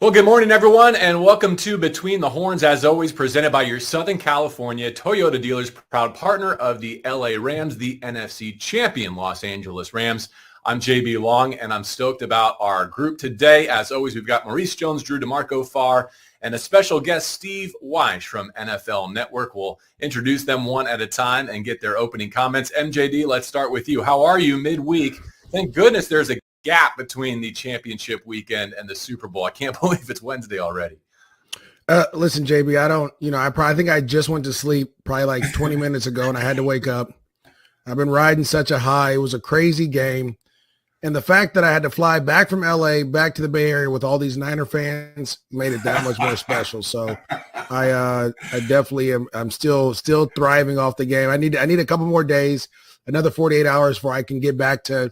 Well, good morning, everyone, and welcome to Between the Horns, as always, presented by your Southern California Toyota dealers, proud partner of the LA Rams, the NFC champion Los Angeles Rams. I'm JB Long, and I'm stoked about our group today. As always, we've got Maurice Jones, Drew DeMarco Farr, and a special guest, Steve Weish from NFL Network. We'll introduce them one at a time and get their opening comments. MJD, let's start with you. How are you midweek? Thank goodness there's a gap between the championship weekend and the Super Bowl. I can't believe it's Wednesday already. Listen, JB, I think I just went to sleep probably like 20 minutes ago and I had to wake up. I've been riding such a high. It was a crazy game. And the fact that I had to fly back from LA back to the Bay Area with all these Niner fans made it that much more special. So I definitely am. I'm still thriving off the game. I need a couple more days, another 48 hours before I can get back to,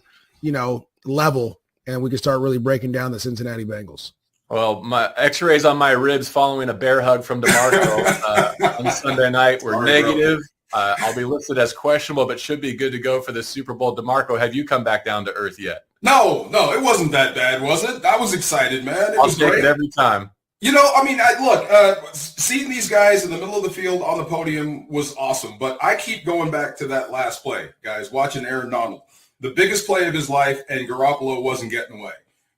level, and we can start really breaking down the Cincinnati Bengals. Well, my x-rays on my ribs following a bear hug from DeMarco on Sunday night were negative. I'll be listed as questionable, but should be good to go for the Super Bowl. DeMarco, have you come back down to earth yet? No, it wasn't that bad, was it? I was excited, man. I'll take it every time. Seeing these guys in the middle of the field on the podium was awesome, but I keep going back to that last play, guys, watching Aaron Donald. The biggest play of his life, and Garoppolo wasn't getting away.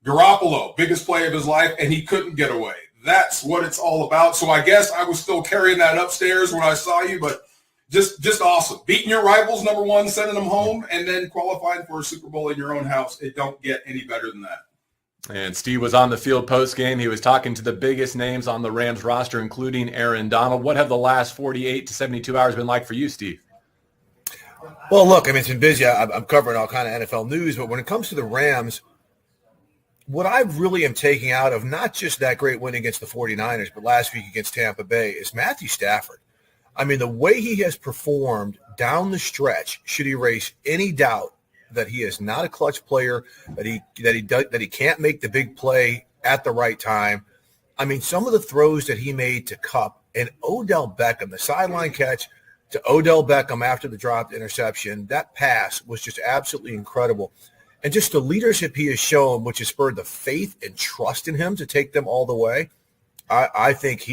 Garoppolo, biggest play of his life, and he couldn't get away. That's what it's all about. So I guess I was still carrying that upstairs when I saw you, but just awesome. Beating your rivals, number one, sending them home, and then qualifying for a Super Bowl in your own house. It don't get any better than that. And Steve was on the field post-game. He was talking to the biggest names on the Rams roster, including Aaron Donald. What have the last 48 to 72 hours been like for you, Steve? Well, look, it's been busy. I'm covering all kind of NFL news, but when it comes to the Rams, what I really am taking out of not just that great win against the 49ers, but last week against Tampa Bay is Matthew Stafford. The way he has performed down the stretch should erase any doubt that he is not a clutch player, that he can't make the big play at the right time. Some of the throws that he made to Kupp and Odell Beckham, the sideline catch to Odell Beckham after the dropped interception, that pass was just absolutely incredible. And just the leadership he has shown, which has spurred the faith and trust in him to take them all the way. I think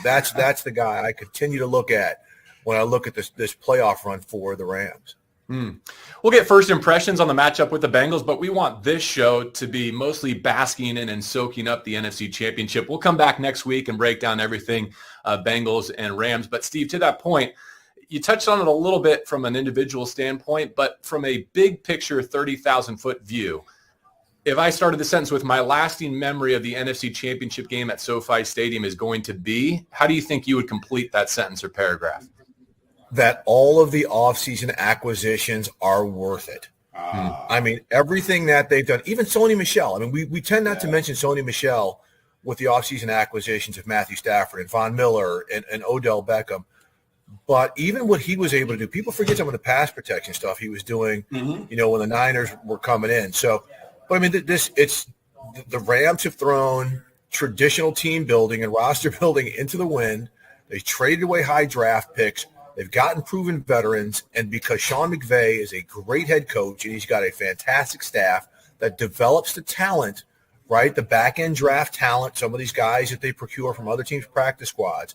that's the guy I continue to look at when I look at this playoff run for the Rams. We'll get first impressions on the matchup with the Bengals, but we want this show to be mostly basking in and soaking up the NFC Championship. We'll come back next week and break down everything Bengals and Rams. But Steve, to that point, you touched on it a little bit from an individual standpoint, but from a big picture, 30,000-foot view, if I started the sentence with my lasting memory of the NFC Championship game at SoFi Stadium is going to be, how do you think you would complete that sentence or paragraph? That all of the offseason acquisitions are worth it. Everything that they've done, even Sony Michel. We tend not to mention Sony Michel with the offseason acquisitions of Matthew Stafford and Von Miller and Odell Beckham. But even what he was able to do, people forget some of the pass protection stuff he was doing, when the Niners were coming in. So, but the Rams have thrown traditional team building and roster building into the wind. They traded away high draft picks. They've gotten proven veterans. And because Sean McVay is a great head coach and he's got a fantastic staff that develops the talent, right? The back end draft talent, some of these guys that they procure from other teams' practice squads,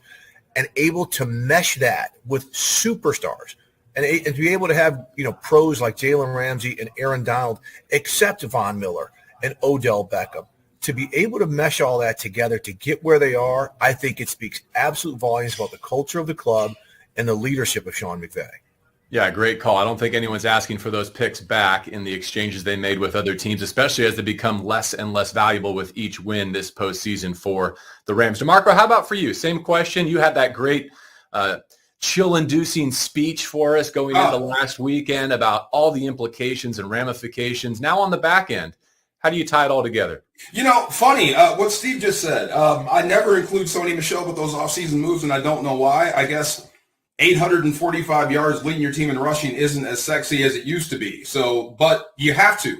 and able to mesh that with superstars and to be able to have, pros like Jalen Ramsey and Aaron Donald, except Von Miller and Odell Beckham, to be able to mesh all that together to get where they are, I think it speaks absolute volumes about the culture of the club and the leadership of Sean McVay. Yeah, great call. I don't think anyone's asking for those picks back in the exchanges they made with other teams, especially as they become less and less valuable with each win this postseason for the Rams. DeMarco, how about for you? Same question. You had that great chill-inducing speech for us going into last weekend about all the implications and ramifications. Now on the back end, how do you tie it all together? Funny, what Steve just said. I never include Sony Michel with those offseason moves, and I don't know why. I guess 845 yards leading your team in rushing isn't as sexy as it used to be. So, but you have to.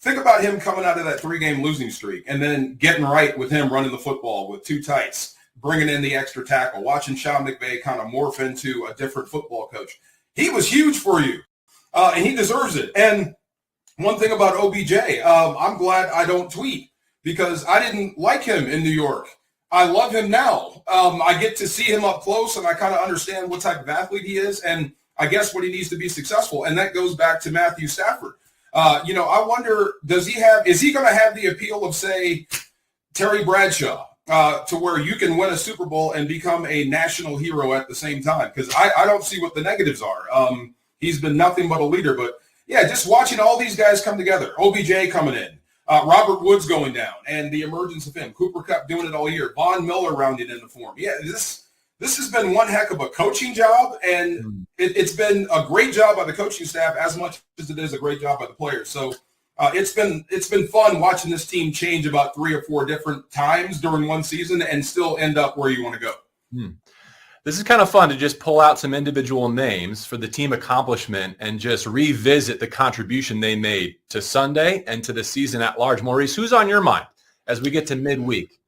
Think about him coming out of that 3-game losing streak and then getting right with him running the football with two tights, bringing in the extra tackle, watching Sean McVay kind of morph into a different football coach. He was huge for you, and he deserves it. And one thing about OBJ, I'm glad I don't tweet because I didn't like him in New York. I love him now. I get to see him up close, and I kind of understand what type of athlete he is, and I guess what he needs to be successful. And that goes back to Matthew Stafford. I wonder, is he going to have the appeal of, say, Terry Bradshaw, to where you can win a Super Bowl and become a national hero at the same time? Because I don't see what the negatives are. He's been nothing but a leader. But, yeah, just watching all these guys come together, OBJ coming in, Robert Woods going down, and the emergence of him, Cooper Kupp doing it all year, Von Miller rounded into form. Yeah, this has been one heck of a coaching job, and it's been a great job by the coaching staff as much as it is a great job by the players. So it's been fun watching this team change about 3 or 4 different times during one season and still end up where you want to go. This is kind of fun to just pull out some individual names for the team accomplishment and just revisit the contribution they made to Sunday and to the season at large. Maurice, who's on your mind as we get to midweek?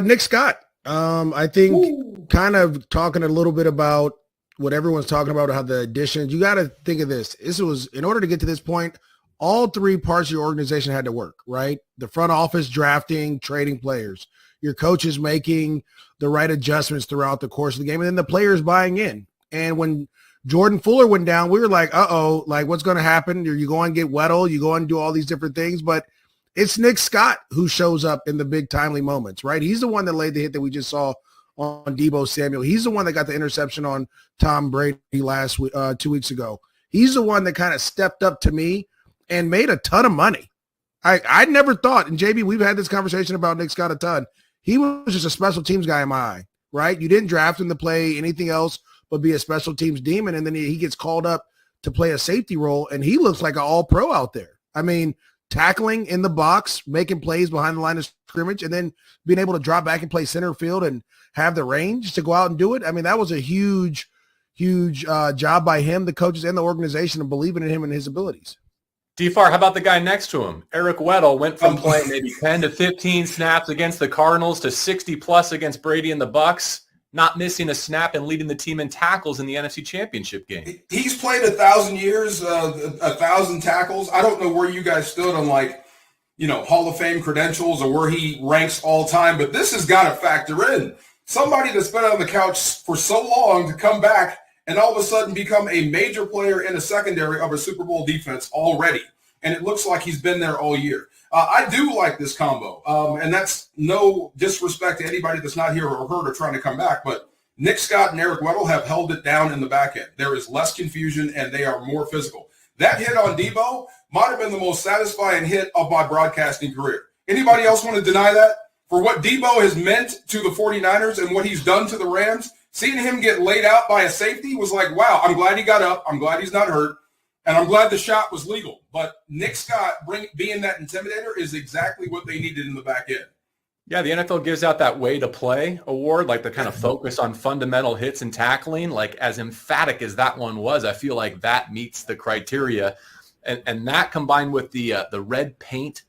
Nick Scott. I think kind of talking a little bit about what everyone's talking about, how the additions, you got to think of this. This was, in order to get to this point, all 3 parts of your organization had to work, right? The front office drafting, trading players, your coaches making the right adjustments throughout the course of the game, and then the players buying in. And when Jordan Fuller went down, we were like, like what's going to happen? You go and get Weddle, you go and do all these different things, but it's Nick Scott who shows up in the big timely moments, right? He's the one that laid the hit that we just saw on Deebo Samuel. He's the one that got the interception on Tom Brady 2 weeks ago. He's the one that kind of stepped up to me and made a ton of money. I never thought, and JB, we've had this conversation about Nick Scott a ton. He was just a special teams guy in my eye, right? You didn't draft him to play anything else but be a special teams demon, and then he gets called up to play a safety role, and he looks like an all-pro out there. I mean, tackling in the box, making plays behind the line of scrimmage, and then being able to drop back and play center field and have the range to go out and do it. I mean, that was a huge job by him, the coaches, and the organization of believing in him and his abilities. D-Far, how about the guy next to him? Eric Weddle went from playing maybe 10 to 15 snaps against the Cardinals to 60-plus against Brady and the Bucs, not missing a snap and leading the team in tackles in the NFC Championship game. He's played 1,000 years, 1,000 tackles. I don't know where you guys stood on, Hall of Fame credentials or where he ranks all time, but this has got to factor in. Somebody that's been on the couch for so long to come back and all of a sudden become a major player in a secondary of a Super Bowl defense already. And it looks like he's been there all year. I do like this combo, and that's no disrespect to anybody that's not here or hurt or trying to come back, but Nick Scott and Eric Weddle have held it down in the back end. There is less confusion, and they are more physical. That hit on Deebo might have been the most satisfying hit of my broadcasting career. Anybody else want to deny that? For what Deebo has meant to the 49ers and what he's done to the Rams, seeing him get laid out by a safety was like, wow, I'm glad he got up. I'm glad he's not hurt. And I'm glad the shot was legal. But Nick Scott being that intimidator is exactly what they needed in the back end. Yeah, the NFL gives out that way to play award, like the kind of focus on fundamental hits and tackling. Like as emphatic as that one was, I feel like that meets the criteria. And that combined with the red paint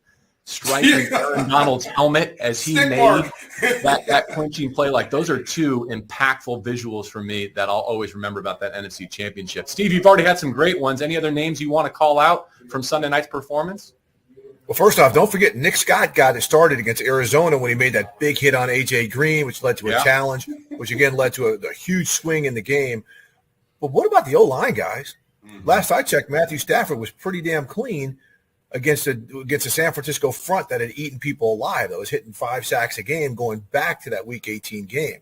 striking Aaron Donald's helmet as he made that clinching play. Like those are 2 impactful visuals for me that I'll always remember about that NFC Championship. Steve, you've already had some great ones. Any other names you want to call out from Sunday night's performance? Well, first off, don't forget Nick Scott got it started against Arizona when he made that big hit on A.J. Green, which led to a challenge, which again led to a huge swing in the game. But what about the O-line, guys? Last I checked, Matthew Stafford was pretty damn clean against a San Francisco front that had eaten people alive, that was hitting 5 sacks a game going back to that Week 18 game.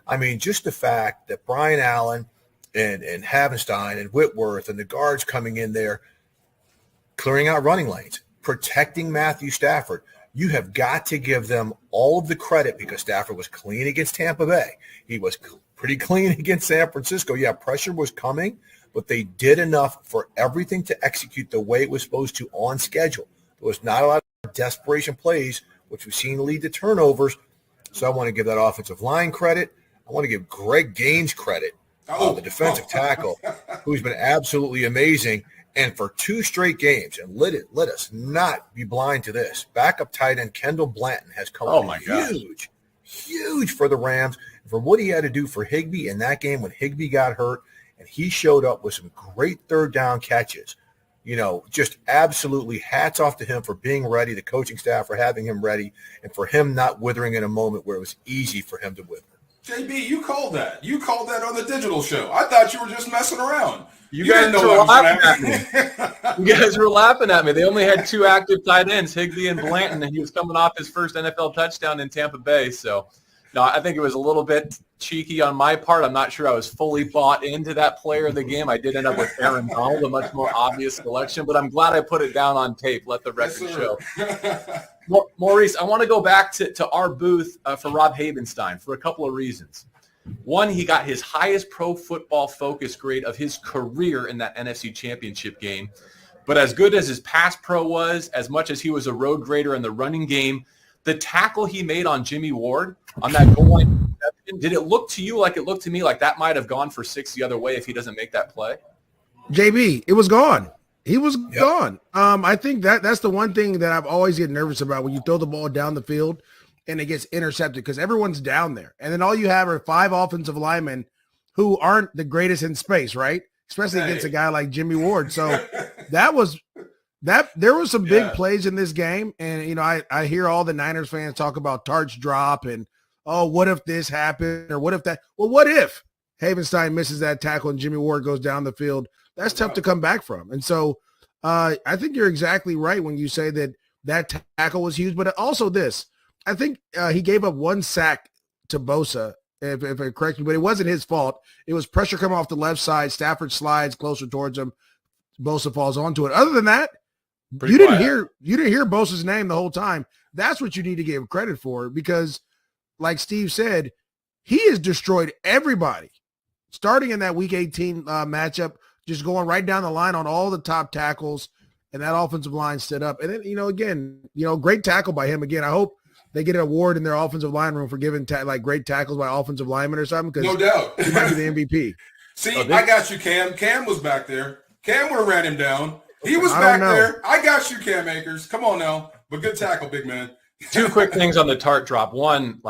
I mean, just the fact that Brian Allen and Havenstein and Whitworth and the guards coming in there, clearing out running lanes, protecting Matthew Stafford, you have got to give them all of the credit because Stafford was clean against Tampa Bay. He was pretty clean against San Francisco. Yeah, pressure was coming, but they did enough for everything to execute the way it was supposed to on schedule. There was not a lot of desperation plays, which we've seen lead to turnovers. So I want to give that offensive line credit. I want to give Greg Gaines credit, the defensive tackle, who's been absolutely amazing. And for 2 straight games, and let us not be blind to this, backup tight end Kendall Blanton has come huge for the Rams. For what he had to do for Higbee in that game when Higbee got hurt, and he showed up with some great third down catches. just absolutely hats off to him for being ready, the coaching staff for having him ready, and for him not withering in a moment where it was easy for him to wither. JB, you called that. You called that on the digital show. I thought you were just messing around. You guys were laughing at me. You guys were laughing at me. They only had 2 active tight ends, Higbee and Blanton, and he was coming off his first NFL touchdown in Tampa Bay. So, no, I think it was a little bit cheeky on my part. I'm not sure I was fully bought into that player of the game. I did end up with Aaron Donald, a much more obvious selection, but I'm glad I put it down on tape. Let the record show. Maurice, I want to go back to our booth for Rob Havenstein for a couple of reasons. One, he got his highest Pro Football Focus grade of his career in that NFC Championship game. But as good as his pass pro was, as much as he was a road grader in the running game, the tackle he made on Jimmy Ward on that goal line, did it look to you like it looked to me like that might have gone for 6 the other way if he doesn't make that play? JB, it was gone. He was gone. I think that's the one thing that I've always get nervous about when you throw the ball down the field and it gets intercepted because everyone's down there. And then all you have are 5 offensive linemen who aren't the greatest in space, right? Especially against a guy like Jimmy Ward. So there was some big plays in this game. And, I hear all the Niners fans talk about Tart's drop and, oh, what if this happened or what if that? Well, what if Havenstein misses that tackle and Jimmy Ward goes down the field? That's tough to come back from. And so I think you're exactly right when you say that tackle was huge. But also this, I think he gave up 1 sack to Bosa, if I correct me, but it wasn't his fault. It was pressure coming off the left side. Stafford slides closer towards him. Bosa falls onto it. Other than that, you didn't hear Bosa's name the whole time. That's what you need to give credit for because, like Steve said, he has destroyed everybody. Starting in that Week 18 matchup, just going right down the line on all the top tackles, and that offensive line stood up. And then, great tackle by him again. I hope they get an award in their offensive line room for giving great tackles by offensive linemen or something. Because no doubt. He might be the MVP. See, I got you, Cam. Cam was back there. Cam would have ran him down. He was back there. I got you, Cam Akers. Come on now. But good tackle, big man. 2 quick things on the Tart drop. One,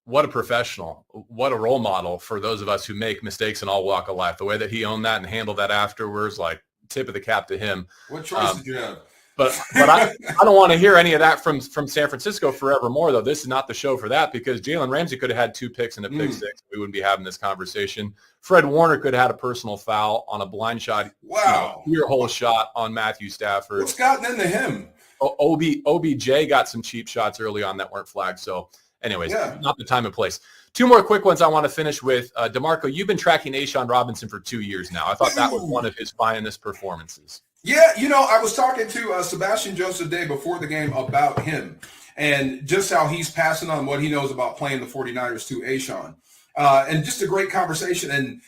what a professional. What a role model for those of us who make mistakes in all walk of life. The way that he owned that and handled that afterwards, tip of the cap to him. What choice did you have? But I don't want to hear any of that from San Francisco forevermore, though. This is not the show for that because Jalen Ramsey could have had 2 picks and a pick six. We wouldn't be having this conversation. Fred Warner could have had a personal foul on a blind shot. Wow. Your whole shot on Matthew Stafford. What's gotten into him? OBJ got some cheap shots early on that weren't flagged. So anyways, not the time and place. 2 more quick ones I want to finish with. DeMarco, you've been tracking A'Shaun Robinson for 2 years now. I thought that was one of his finest performances. Yeah, I was talking to Sebastian Joseph Day before the game about him and just how he's passing on what he knows about playing the 49ers to A'Shaun. And just a great conversation. And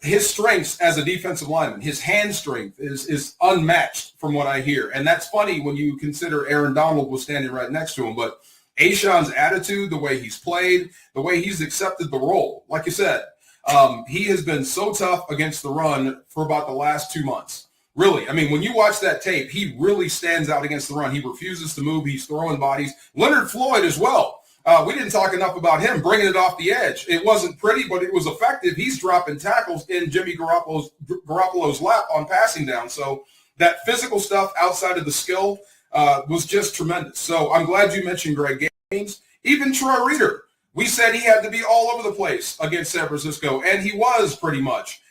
his strengths as a defensive lineman, his hand strength is unmatched from what I hear. And that's funny when you consider Aaron Donald was standing right next to him. But A'Shaun's attitude, the way he's played, the way he's accepted the role, like you said, he has been so tough against the run for about the last 2 months. Really, I mean, when you watch that tape, he really stands out against the run. He refuses to move. He's throwing bodies. Leonard Floyd as well. We didn't talk enough about him bringing it off the edge. It wasn't pretty, but it was effective. He's dropping tackles in Jimmy Garoppolo's lap on passing down. So that physical stuff outside of the skill was just tremendous. So I'm glad you mentioned Greg Gaines. Even Troy Reeder. We said he had to be all over the place against San Francisco, and he was pretty much.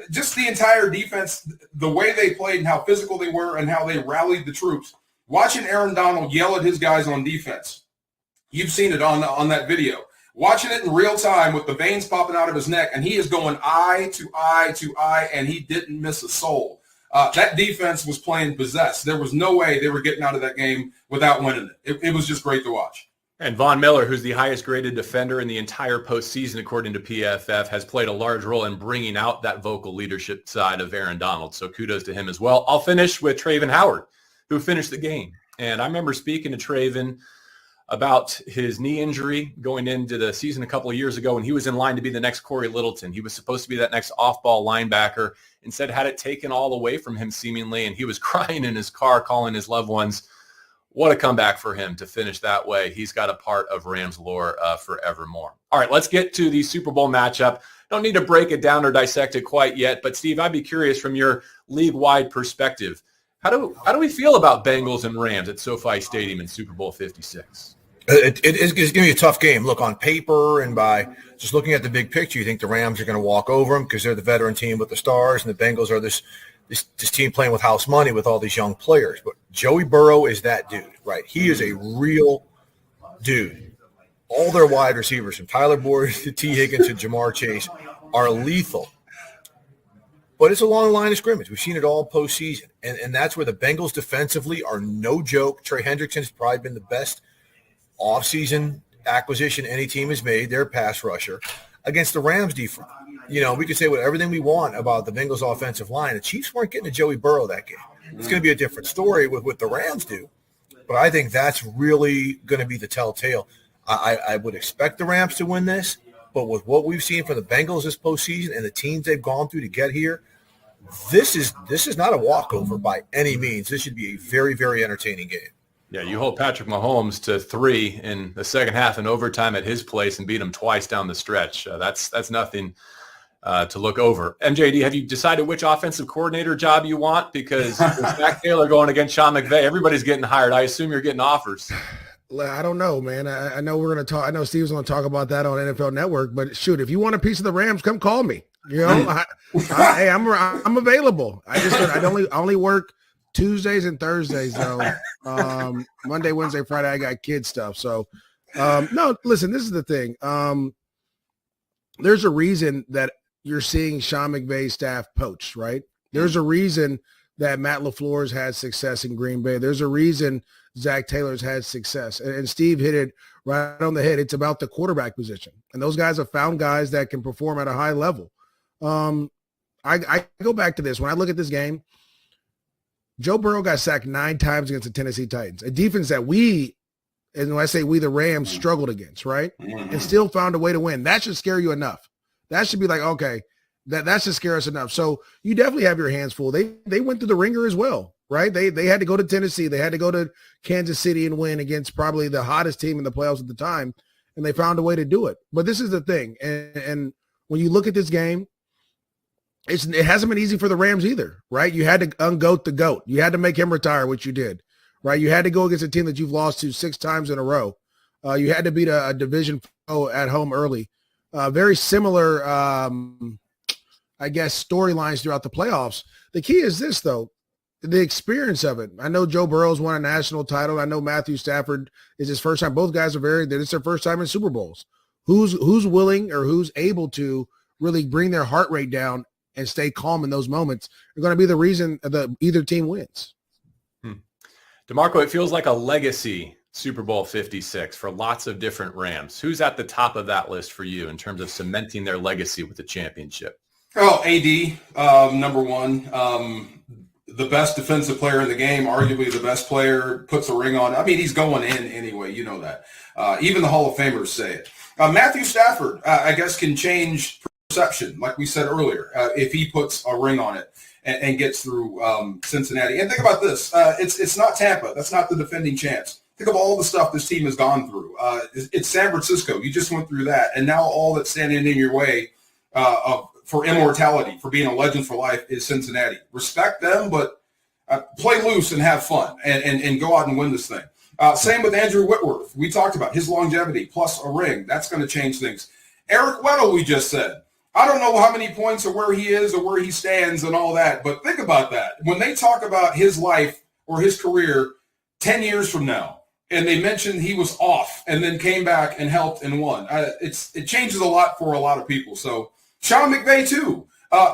Just the entire defense, the way they played and how physical they were and how they rallied the troops. Watching Aaron Donald yell at his guys on defense. You've seen it on that video. Watching it in real time with the veins popping out of his neck, and he is going eye to eye to eye, and he didn't miss a soul. That defense was playing possessed. There was no way they were getting out of that game without winning it. It was just great to watch. And Von Miller, who's the highest graded defender in the entire postseason, according to PFF, has played a large role in bringing out that vocal leadership side of Aaron Donald. So kudos to him as well. I'll finish with Traven Howard, who finished the game. And I remember speaking to Traven about his knee injury going into the season a couple of years ago, and he was in line to be the next Corey Littleton. He was supposed to be that next off-ball linebacker. Instead, had it taken all away from him seemingly, and he was crying in his car, calling his loved ones. What a comeback for him to finish that way. He's got a part of Rams lore forevermore. All right, let's get to the Super Bowl matchup. don't need to break it down or dissect it quite yet. But Steve, I'd be curious from your league-wide perspective, how do we feel about Bengals and Rams at SoFi Stadium in Super Bowl 56? It's going to be a tough game. Look, on paper and by just looking at the big picture, you think the Rams are going to walk over them because they're the veteran team with the stars, and the Bengals are this team playing with house money with all these young players. But Joey Burrow is that dude, right? He is a real dude. All their wide receivers, from Tyler Boyd to T. Higgins to Jamar Chase, are lethal. But it's a long line of scrimmage. We've seen it all postseason. And that's where the Bengals defensively are no joke. Trey Hendrickson has probably been the best offseason acquisition any team has made, their pass rusher, against the Rams defense. We could say everything we want about the Bengals offensive line. The Chiefs weren't getting to Joey Burrow that game. It's going to be a different story with what the Rams do. But I think that's really going to be the telltale. I would expect the Rams to win this, but with what we've seen from the Bengals this postseason and the teams they've gone through to get here, this is not a walkover by any means. This should be a very, very entertaining game. Yeah, you hold Patrick Mahomes to 3 in the second half in overtime at his place and beat him twice down the stretch. That's nothing to look over. MJD, have you decided which offensive coordinator job you want? Because with Zach Taylor going against Sean McVay, everybody's getting hired. I assume you're getting offers. I don't know, man. I know we're going to talk. I know Steve's going to talk about that on NFL Network, but shoot, if you want a piece of the Rams, come call me. Hey, I'm available. I only work Tuesdays and Thursdays though. Monday, Wednesday, Friday, I got kid stuff. So, no, listen, this is the thing. There's a reason that you're seeing Sean McVay's staff poached, right? There's a reason that Matt LaFleur's had success in Green Bay. There's a reason Zach Taylor's had success. And Steve hit it right on the head. It's about the quarterback position. And those guys have found guys that can perform at a high level. I go back to this. When I look at this game, Joe Burrow got sacked 9 times against the Tennessee Titans, a defense that and when I say we, the Rams struggled against, right? And still found a way to win. That should scare you enough. That should be like, okay, that should scare us enough. So you definitely have your hands full. They went through the ringer as well, right? They had to go to Tennessee. They had to go to Kansas City and win against probably the hottest team in the playoffs at the time, and they found a way to do it. But this is the thing, and when you look at this game, it hasn't been easy for the Rams either, right? You had to ungoat the GOAT. You had to make him retire, which you did, right? You had to go against a team that you've lost to 6 times in a row. You had to beat a division foe at home early. Very similar, I guess, storylines throughout the playoffs. The key is this, though, the experience of it. I know Joe Burrow's won a national title. I know Matthew Stafford is his first time. Both guys it's their first time in Super Bowls. Who's willing or who's able to really bring their heart rate down and stay calm in those moments are going to be the reason that either team wins. DeMarco, it feels like a legacy Super Bowl 56 for lots of different Rams. Who's at the top of that list for you in terms of cementing their legacy with the championship? Oh, AD, number one. The best defensive player in the game, arguably the best player, puts a ring on. I mean, he's going in anyway. You know that. Even the Hall of Famers say it. Matthew Stafford, I guess, can change perception, like we said earlier, if he puts a ring on it and gets through Cincinnati. And think about this. It's not Tampa. That's not the defending champs. Think of all the stuff this team has gone through. It's San Francisco. You just went through that. And now all that's standing in your way for immortality, for being a legend for life, is Cincinnati. Respect them, but play loose and have fun and go out and win this thing. Same with Andrew Whitworth. We talked about his longevity plus a ring. That's going to change things. Eric Weddle, we just said. I don't know how many points or where he is or where he stands and all that, but think about that. When they talk about his life or his career 10 years from now, and they mentioned he was off and then came back and helped and won, it changes a lot for a lot of people. So Sean McVay, too,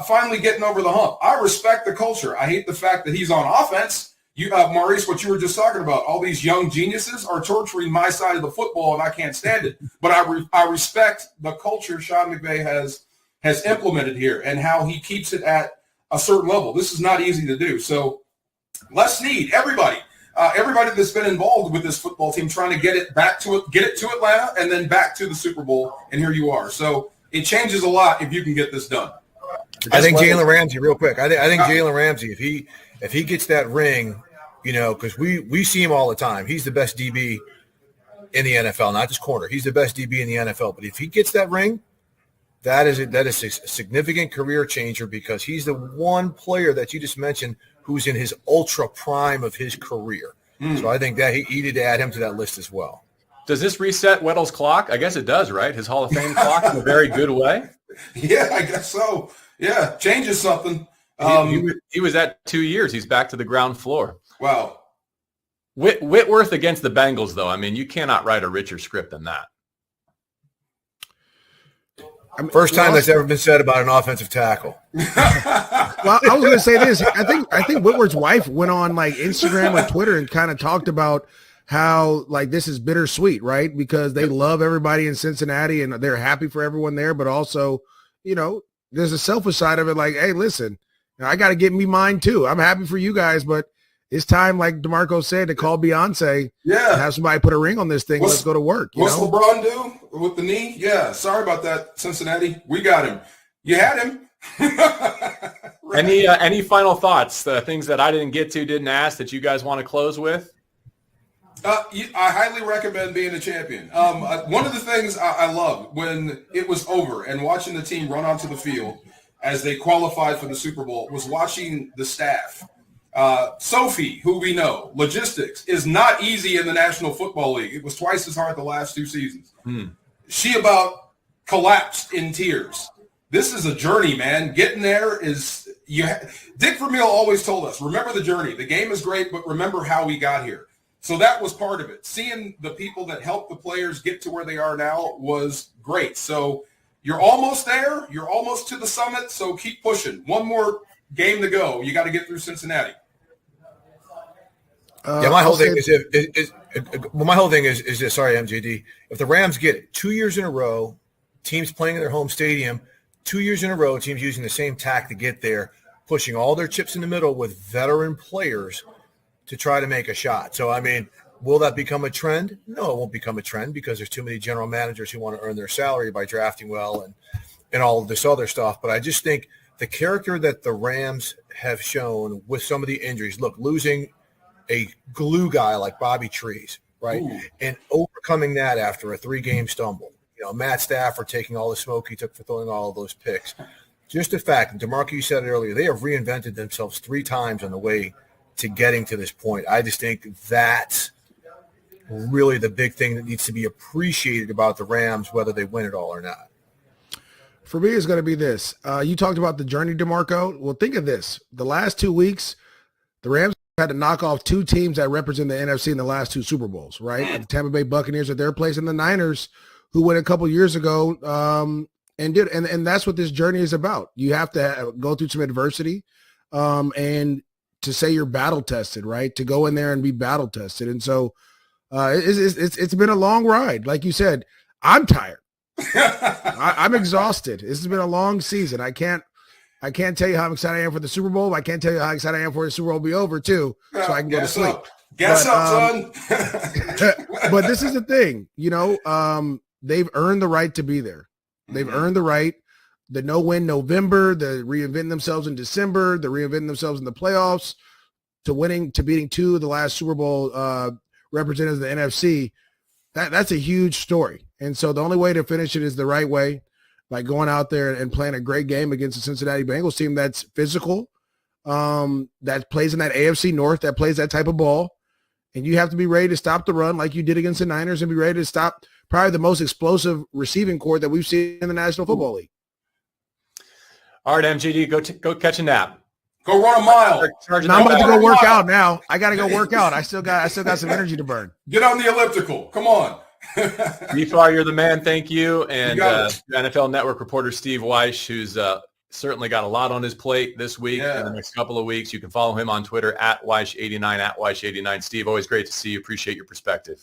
finally getting over the hump. I respect the culture. I hate the fact that he's on offense. Maurice, what you were just talking about, all these young geniuses are torturing my side of the football, and I can't stand it. But I respect the culture Sean McVay has implemented here and how he keeps it at a certain level. This is not easy to do. So Les Snead, everybody that's been involved with this football team trying to get it to Atlanta and then back to the Super Bowl, and here you are. So it changes a lot if you can get this done. I think Jalen Ramsey, real quick. I think Jalen Ramsey, if he gets that ring, because we see him all the time. He's the best DB in the NFL, not just corner. He's the best DB in the NFL. But if he gets that ring, that is a significant career changer because he's the one player that you just mentioned who's in his ultra prime of his career. So I think that he needed to add him to that list as well. Does this reset Weddle's clock? I guess it does, right? His Hall of Fame clock in a very good way. Yeah, I guess so. Yeah, changes something. He was at 2 years. He's back to the ground floor. Wow. Whitworth against the Bengals, though. I mean, you cannot write a richer script than that. First time that's ever been said about an offensive tackle. Well, I was going to say this. I think Whitworth's wife went on like Instagram or Twitter and kind of talked about how like this is bittersweet, right? Because they love everybody in Cincinnati and they're happy for everyone there, but also, you know, there's a selfish side of it. Like, hey, listen, I got to get me mine too. I'm happy for you guys, but it's time, like DeMarco said, to call Beyonce. Yeah. Have somebody put a ring on this thing. Let's go to work. What's LeBron do with the knee? Yeah. Sorry about that, Cincinnati. We got him. You had him. Right. Any final thoughts? Things that I didn't get to, didn't ask that you guys want to close with? I highly recommend being a champion. One of the things I loved when it was over and watching the team run onto the field as they qualified for the Super Bowl was watching the staff. Sophie, who we know, logistics is not easy in the National Football League. It was twice as hard the last 2 seasons. She about collapsed in tears. This is a journey, man. Getting there is Dick Vermeil always told us, remember the journey. The game is great, but remember how we got here. So that was part of it. Seeing the people that helped the players get to where they are now was great. So you're almost there. You're almost to the summit. So keep pushing. One more game to go. You got to get through Cincinnati. My whole thing is this. Sorry, MJD. If the Rams get it 2 years in a row, teams playing in their home stadium, 2 years in a row, teams using the same tack to get there, pushing all their chips in the middle with veteran players to try to make a shot. So, I mean, will that become a trend? No, it won't become a trend because there's too many general managers who want to earn their salary by drafting well and all of this other stuff. But I just think the character that the Rams have shown with some of the injuries, look, losing a glue guy like Bobby Trees, right, and overcoming that after a 3-game stumble. You know, Matt Stafford taking all the smoke he took for throwing all of those picks. Just the fact, and DeMarco, you said it earlier, they have reinvented themselves 3 times on the way to getting to this point. I just think that's really the big thing that needs to be appreciated about the Rams, whether they win it all or not. For me, it's going to be this. You talked about the journey, DeMarco. Well, think of this. The last 2 weeks, the Rams had to knock off 2 teams that represent the NFC in the last 2 Super Bowls, right? The Tampa Bay Buccaneers at their place and the Niners, who went a couple years ago and did. And that's what this journey is about. You have to go through some adversity and to say you're battle tested, right? To go in there and be battle tested. And so it's been a long ride. Like you said, I'm tired. I'm exhausted. This has been a long season. I can't tell you how excited I am for the Super Bowl. I can't tell you how excited I am for the Super Bowl to be over too, so I can go to sleep. Gas up, son. But this is the thing, they've earned the right to be there. They've earned the right. The no-win November, the reinventing themselves in December, the reinventing themselves in the playoffs, to beating 2 of the last Super Bowl representatives of the NFC. That's a huge story. And so the only way to finish it is the right way, by going out there and playing a great game against the Cincinnati Bengals team that's physical, that plays in that AFC North, that plays that type of ball. And you have to be ready to stop the run like you did against the Niners and be ready to stop probably the most explosive receiving corps that we've seen in the National Football League. All right, MGD, go catch a nap. Go run a mile. Now I'm about to go work out now. I got to go work out. I still got some energy to burn. Get on the elliptical. Come on. Refar, you're the man. Thank you. And NFL Network reporter Steve Weish, who's certainly got a lot on his plate this week and the next couple of weeks. You can follow him on Twitter at Weish89, @Weish89. Steve, always great to see you. Appreciate your perspective.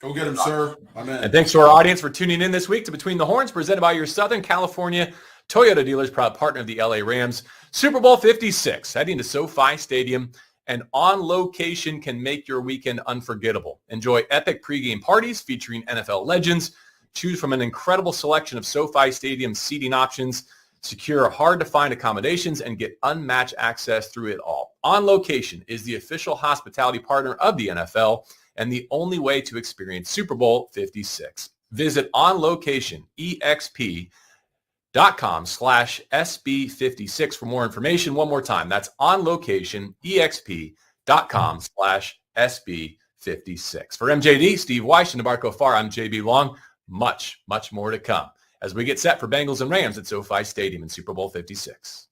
Go get him, sir. Amen. And thanks to our audience for tuning in this week to Between the Horns, presented by your Southern California Toyota dealers, proud partner of the LA Rams. Super Bowl 56, heading to SoFi Stadium, and On Location can make your weekend unforgettable. Enjoy epic pregame parties featuring NFL legends. Choose from an incredible selection of SoFi Stadium seating options. Secure hard-to-find accommodations and get unmatched access through it all. On Location is the official hospitality partner of the NFL and the only way to experience Super Bowl 56. Visit onlocationexp.com/SB56 for more information. One more time. That's onlocationexp.com/SB56. For MJD, Steve Weiss, and DeMarco Farr, I'm JB Long. Much more to come as we get set for Bengals and Rams at SoFi Stadium in Super Bowl 56.